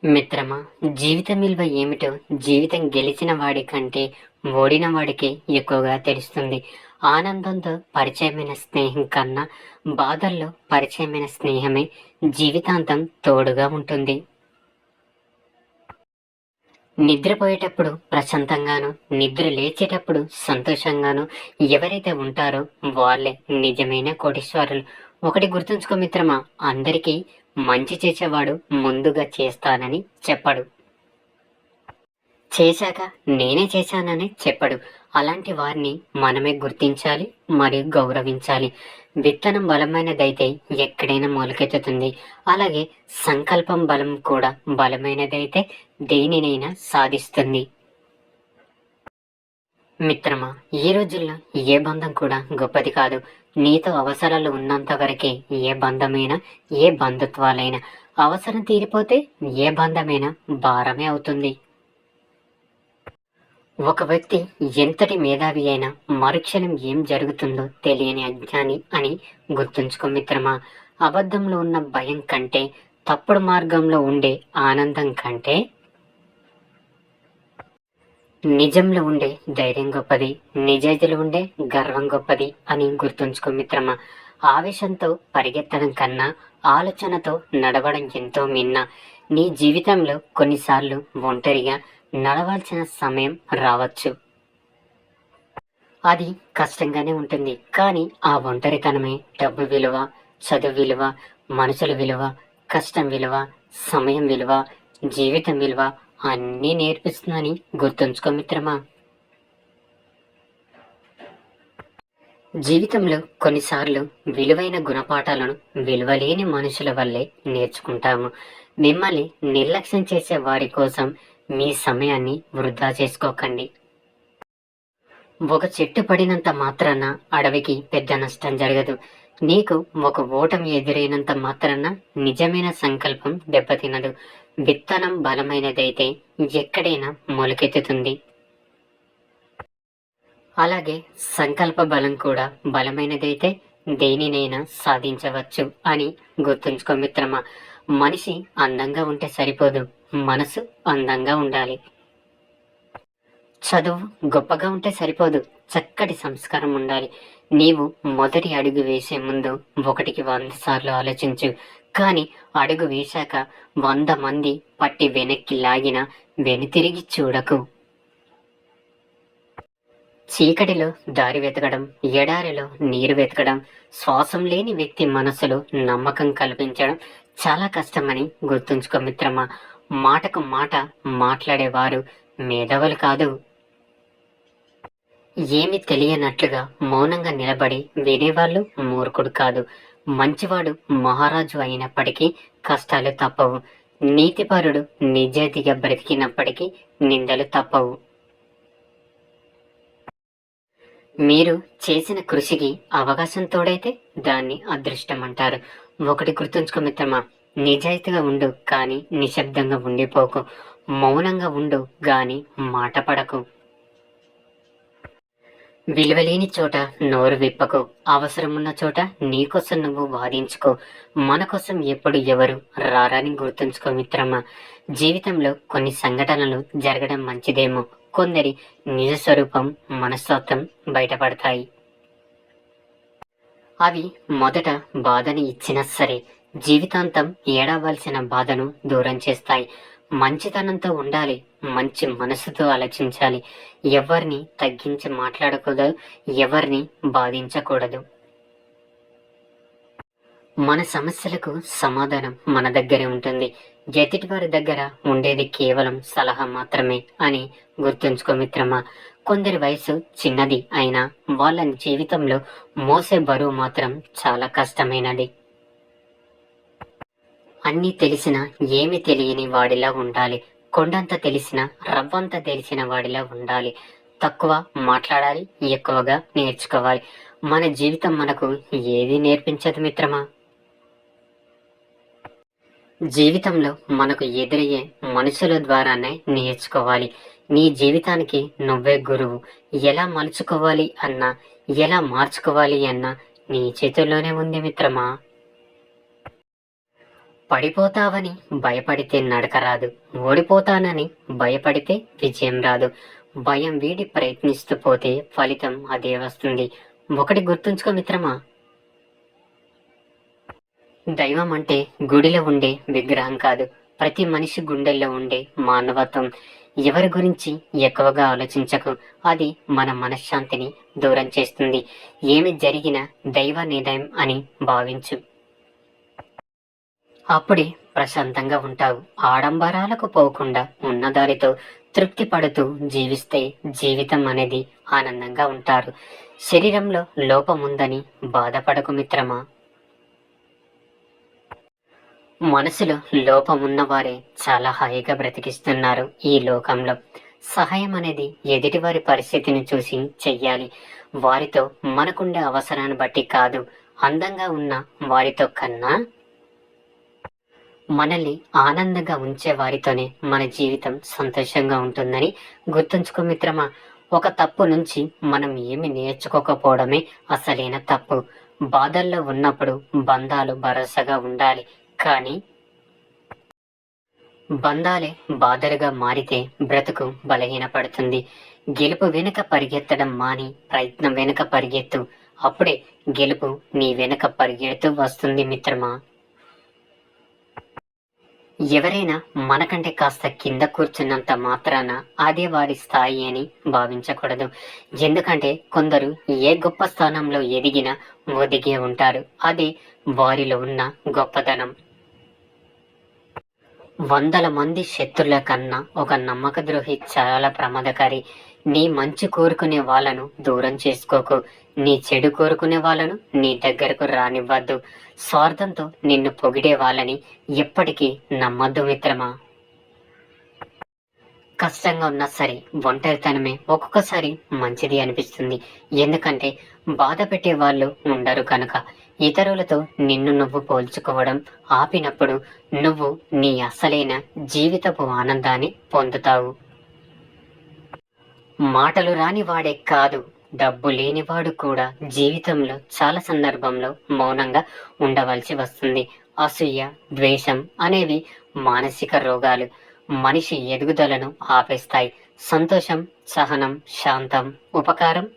మిత్రమా, జీవితం విలువ ఏమిటో జీవితం గెలిచిన వాడి కంటే ఓడిన వాడికే ఎక్కువగా తెలుస్తుంది. ఆనందంతో పరిచయమైన స్నేహం కన్నా బాధల్లో పరిచయమైన స్నేహమే జీవితాంతం తోడుగా ఉంటుంది. నిద్రపోయేటప్పుడు ప్రశాంతంగాను, నిద్ర లేచేటప్పుడు సంతోషంగాను ఎవరైతే ఉంటారో వాళ్ళే నిజమైన కోటీశ్వరులు. ఒకటి గుర్తుంచుకో మిత్రమా, అందరికీ మంచి చేసేవాడు ముందుగా చేస్తానని చెప్పడు. చేశాక నేనే చేశానని చెప్పడు. అలాంటి వారిని మనమే గుర్తించాలి మరియు గౌరవించాలి. విత్తనం బలమైనదైతే ఎక్కడైనా మొలకెత్తుతుంది. అలాగే సంకల్పం బలం కూడా బలమైనదైతే దేనినైనా సాధిస్తుంది. మిత్రమా, ఈ రోజుల్లో ఏ బంధం కూడా గొప్పది కాదు. నీతో అవసరాలు ఉన్నంత వరకే ఏ బంధమైనా, ఏ బంధుత్వాలైనా. అవసరం తీరిపోతే ఏ బంధమైనా భారమే అవుతుంది. ఒక వ్యక్తి ఎంతటి మేధావి అయినా మరుక్షణం ఏం జరుగుతుందో తెలియని అజ్ఞాని అని గుర్తుంచుకో మిత్రమా. అబద్ధంలో ఉన్న భయం కంటే, తప్పుడు మార్గంలో ఉండే ఆనందం కంటే నిజంలో ఉండే ధైర్యం గొప్పది, నిజాయితీలో ఉండే గర్వం గొప్పది అని గుర్తుంచుకో మిత్రమా. ఆవేశంతో పరిగెత్తడం కన్నా ఆలోచనతో నడవడం ఎంతో మిన్న. నీ జీవితంలో కొన్నిసార్లు ఒంటరిగా నడవాల్సిన సమయం రావచ్చు. అది కష్టంగానే ఉంటుంది, కానీ ఆ ఒంటరితనమే డబ్బు విలువ, చదువు విలువ, మనుషుల విలువ, కష్టం విలువ, సమయం విలువ, జీవితం విలువ అన్నీ నేర్పిస్తుందని గుర్తుంచుకో మిత్రమా. జీవితంలో కొన్నిసార్లు విలువైన గుణపాఠాలను విలువలేని మనుషుల వల్లే నేర్చుకుంటాము. మిమ్మల్ని నిర్లక్ష్యం చేసే వారి కోసం మీ సమయాన్ని వృధా చేసుకోకండి. ఒక చెట్టు పడినంత మాత్రాన అడవికి పెద్ద నష్టం జరగదు. నీకు ఒక ఓటమి ఎదురైనంత మాత్రాన నిజమైన సంకల్పం దెబ్బతినదు. విత్తనం బలమైనదైతే ఎక్కడైనా మొలకెత్తుతుంది. అలాగే సంకల్ప బలం కూడా బలమైనదైతే దేనినైనా సాధించవచ్చు అని గుర్తుంచుకో మిత్రమా. మనిషి అందంగా ఉంటే సరిపోదు, మనసు అందంగా ఉండాలి. చదువు గొప్పగా ఉంటే సరిపోదు, చక్కటి సంస్కారం ఉండాలి. నీవు మొదటి అడుగు వేసే ముందు 100 సార్లు ఆలోచించు. కానీ అడుగు వేశాక 100 మంది పట్టి వెనక్కి లాగిన వెనుతిరిగి చూడకు. చీకటిలో దారి వెతకడం, ఎడారిలో నీరు వెతకడం, శ్వాసం లేని వ్యక్తి మనసులో నమ్మకం కల్పించడం చాలా కష్టమని గుర్తుంచుకో మిత్రమా. మాటకు మాట మాట్లాడేవారు మేధావులు కాదు. ఏమి తెలియనట్లుగా మౌనంగా నిలబడి వినేవాళ్ళు మూర్ఖుడు కాదు. మంచివాడు మహారాజు అయినప్పటికీ కష్టాలు తప్పవు. నీతిపరుడు నిజాయితీగా బ్రతికినప్పటికీ నిందలు తప్పవు. మీరు చేసిన కృషికి అవకాశం తోడైతే దాన్ని అదృష్టం అంటారు. ఒకటి గుర్తుంచుకో మిత్రమా, నిజాయితీగా ఉండు కానీ నిశ్శబ్దంగా ఉండిపోకు. మౌనంగా ఉండు గాని మాట పడకు. విలువలేని చోట నోరు విప్పకు. అవసరమున్న చోట నీకోసం నువ్వు వాదించుకో. మన కోసం ఎప్పుడు ఎవరు రారని గుర్తుంచుకో మిత్రమా. జీవితంలో కొన్ని సంఘటనలు జరగడం మంచిదేమో. కొందరి నిజ స్వరూపం, మనస్తత్వం బయటపడతాయి. అవి మొదట బాధని ఇచ్చినా సరే జీవితాంతం ఏడవలసిన బాధను దూరం చేస్తాయి. మంచితనంతో ఉండాలి, మంచి మనసుతో ఆలోచించాలి. ఎవరిని తగ్గించి మాట్లాడకూడదు, ఎవరిని బాధించకూడదు. మన సమస్యలకు సమాధానం మన దగ్గరే ఉంటుంది. ఎదుటివారి దగ్గర ఉండేది కేవలం సలహా మాత్రమే అని గుర్తుంచుకో మిత్రమా. కొందరి వయసు చిన్నది అయినా వాళ్ళ జీవితంలో మోసే బరువు మాత్రం చాలా కష్టమైనది. అన్నీ తెలిసిన ఏమి తెలియని వాడిలా ఉండాలి. కొండంత తెలిసిన రవ్వంత తెలిసిన వాడిలా ఉండాలి. తక్కువ మాట్లాడాలి, ఎక్కువగా నేర్చుకోవాలి. మన జీవితం మనకు ఏది నేర్పించదు మిత్రమా. జీవితంలో మనకు ఎదురయ్యే మనుషుల ద్వారానే నేర్చుకోవాలి. నీ జీవితానికి నువ్వే గురువు. ఎలా మలుచుకోవాలి అన్నా, ఎలా మార్చుకోవాలి అన్నా నీ చేతుల్లోనే ఉంది మిత్రమా. పడిపోతావని భయపడితే నడక రాదు, ఓడిపోతానని భయపడితే విజయం రాదు. భయం వీడి ప్రయత్నిస్తూ పోతే ఫలితం అదే వస్తుంది. ఒకటి గుర్తుంచుకో మిత్రమా, దైవం అంటే గుడిలో ఉండే విగ్రహం కాదు, ప్రతి మనిషి గుండెల్లో ఉండే మానవత్వం. ఎవరి గురించి ఎక్కువగా ఆలోచించకు, అది మన మనశ్శాంతిని దూరం చేస్తుంది. ఏమి జరిగినా దైవ నిర్ణయం అని భావించు, అప్పుడే ప్రశాంతంగా ఉంటావు. ఆడంబరాలకు పోకుండా ఉన్నదానితో తృప్తి పడుతూ జీవిస్తే జీవితం అనేది ఆనందంగా ఉంటారు. శరీరంలో లోపం ఉందని బాధపడకు మిత్రమా, మనసులో లోపం ఉన్నవారే చాలా హాయిగా బ్రతికిస్తున్నారు ఈ లోకంలో. సహాయం అనేది ఎదుటివారి పరిస్థితిని చూసి చెయ్యాలి, వారితో మనకుండే అవసరాన్ని బట్టి కాదు. అందంగా ఉన్న వారితో కన్నా మనల్ని ఆనందంగా ఉంచే వారితోనే మన జీవితం సంతోషంగా ఉంటుందని గుర్తుంచుకో మిత్రమా. ఒక తప్పు నుంచి మనం ఏమి నేర్చుకోకపోవడమే అసలైన తప్పు. బాధల్లో ఉన్నప్పుడు బంధాలు భరోసాగా ఉండాలి, కానీ బంధాలే బాధలుగా మారితే బ్రతుకు బలహీనపడుతుంది. గెలుపు వెనుక పరిగెత్తడం మాని ప్రయత్నం వెనుక పరిగెత్తు, అప్పుడే గెలుపు నీ వెనుక పరిగెడుతూ వస్తుంది మిత్రమా. ఎవరైనా మనకంటే కాస్త కింద కూర్చున్నంత మాత్రాన అదే వారి స్థాయి అని భావించకూడదు. ఎందుకంటే కొందరు ఏ గొప్ప స్థానంలో ఎదిగినా ఒదిగే ఉంటారు, అది వారిలో ఉన్న గొప్పతనం. 100 మంది శత్రుల కన్నా ఒక నమ్మక ద్రోహి చాలా ప్రమాదకారి. నీ మంచి కోరుకునే వాళ్ళను దూరం చేసుకోకు, నీ చెడు కోరుకునే వాళ్ళను నీ దగ్గరకు రానివ్వద్దు. స్వార్థంతో నిన్ను పొగిడే వాళ్ళని ఎప్పటికీ నమ్మద్దు మిత్రమా. కష్టంగా ఉన్నా సరే ఒంటరితనమే ఒక్కొక్కసారి మంచిది అనిపిస్తుంది. ఎందుకంటే బాధ పెట్టే వాళ్ళు ఉండరు కనుక. ఇతరులతో నిన్ను నువ్వు పోల్చుకోవడం ఆపినప్పుడు నువ్వు నీ అసలైన జీవితపు ఆనందాన్ని పొందుతావు. మాటలు రాని వాడే కాదు, డబ్బు లేనివాడు కూడా జీవితంలో చాలా సందర్భంలో మౌనంగా ఉండవలసి వస్తుంది. అసూయ, ద్వేషం అనేవి మానసిక రోగాలు, మనిషి ఎదుగుదలను ఆపేస్తాయి. సంతోషం, సహనం, శాంతం, ఉపకారం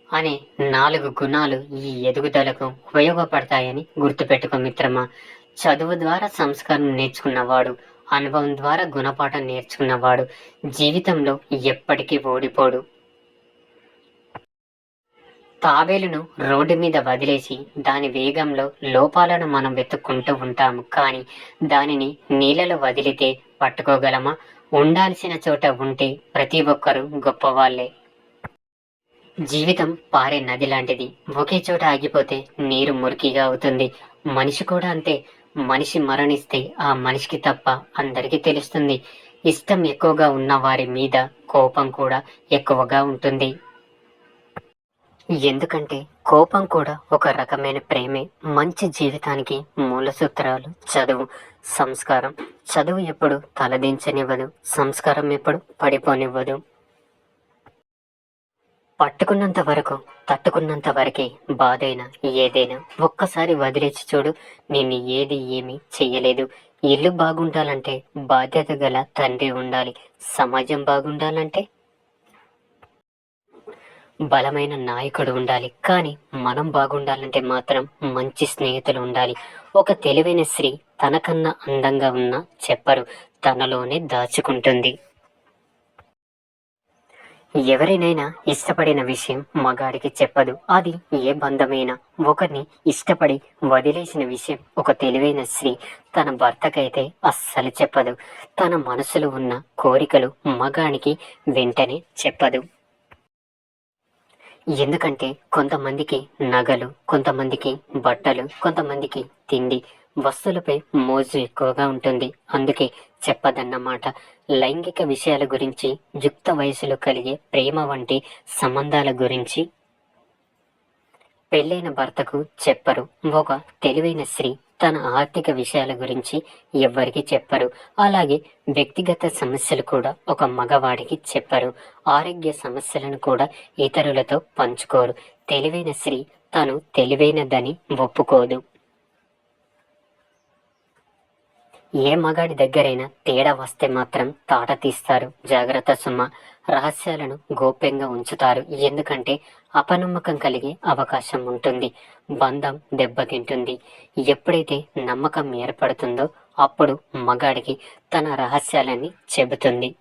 అనే 4 గుణాలు ఈ ఎదుగుదలకు ఉపయోగపడతాయని గుర్తుపెట్టుకో మిత్రమా. చదువు ద్వారా సంస్కారం నేర్చుకున్నవాడు, అనుభవం ద్వారా గుణపాఠం నేర్చుకున్నవాడు జీవితంలో ఎప్పటికీ ఓడిపోడు. తాబేలును రోడ్డు మీద వదిలేసి దాని వేగంలో లోపాలను మనం వెతుక్కుంటూ ఉంటాము, కానీ దానిని నీళ్ళలో వదిలితే పట్టుకోగలమా? ఉండాల్సిన చోట ఉంటే ప్రతి ఒక్కరూ గొప్పవాళ్లే. జీవితం పారే నది లాంటిది, ఒకే చోట ఆగిపోతే నీరు మురికిగా అవుతుంది. మనిషి కూడా అంతే. మనిషి మరణిస్తే ఆ మనిషికి తప్ప అందరికీ తెలుస్తుంది. ఇష్టం ఎక్కువగా ఉన్న వారి మీద కోపం కూడా ఎక్కువగా ఉంటుంది. ఎందుకంటే కోపం కూడా ఒక రకమైన ప్రేమే. మంచి జీవితానికి మూల సూత్రాలు చదువు, సంస్కారం. చదువు ఎప్పుడు తలదించనివ్వదు, సంస్కారం ఎప్పుడు పడిపోనివ్వదు. పట్టుకున్నంత వరకు, తట్టుకున్నంత వరకే బాధైనా ఏదైనా. ఒక్కసారి వదిలేసి చూడు, నిన్ను ఏది ఏమీ చెయ్యలేదు. ఇల్లు బాగుండాలంటే బాధ్యత గల తండ్రి ఉండాలి. సమాజం బాగుండాలంటే బలమైన నాయకుడు ఉండాలి. కానీ మనం బాగుండాలంటే మాత్రం మంచి స్నేహితులు ఉండాలి. ఒక తెలివైన స్త్రీ తనకన్నా అందంగా ఉన్నా చెప్పరు, తనలోనే దాచుకుంటుంది. ఎవరినైనా ఇష్టపడిన విషయం మగాడికి చెప్పదు, అది ఏ బంధమైనా. ఒకరిని ఇష్టపడి వదిలేసిన విషయం ఒక తెలివైన స్త్రీ తన భర్తకైతే అస్సలు చెప్పదు. తన మనసులో ఉన్న కోరికలు మగానికి వెంటనే చెప్పదు. ఎందుకంటే కొంతమందికి నగలు, కొంతమందికి బట్టలు, కొంతమందికి తిండి, వస్తువులపై మోజు ఎక్కువగా ఉంటుంది, అందుకే చెప్పదన్నమాట. లైంగిక విషయాల గురించి, యుక్త వయసులో కలిగే ప్రేమ వంటి సంబంధాల గురించి పెళ్ళైన భర్తకు చెప్పరు. ఒక తెలివైన స్త్రీ తన ఆర్థిక విషయాల గురించి ఎవ్వరికి చెప్పరు. అలాగే వ్యక్తిగత సమస్యలు కూడా ఒక మగవాడికి చెప్పరు. ఆరోగ్య సమస్యలను కూడా ఇతరులతో పంచుకోరు. తెలివైన స్త్రీ తను తెలివైనదని ఒప్పుకోదు. ఏ మగాడి దగ్గరైనా తేడా వస్తే మాత్రం తాట తీస్తారు. జాగ్రత్త సుమ. రహస్యాలను గోప్యంగా ఉంచుతారు. ఎందుకంటే అపనమ్మకం కలిగే అవకాశం ఉంటుంది. బంధం దెబ్బతింటుంది. ఎప్పుడైతే నమ్మకం ఏర్పడుతుందో అప్పుడు మగాడికి తన రహస్యాలని చెబుతుంది.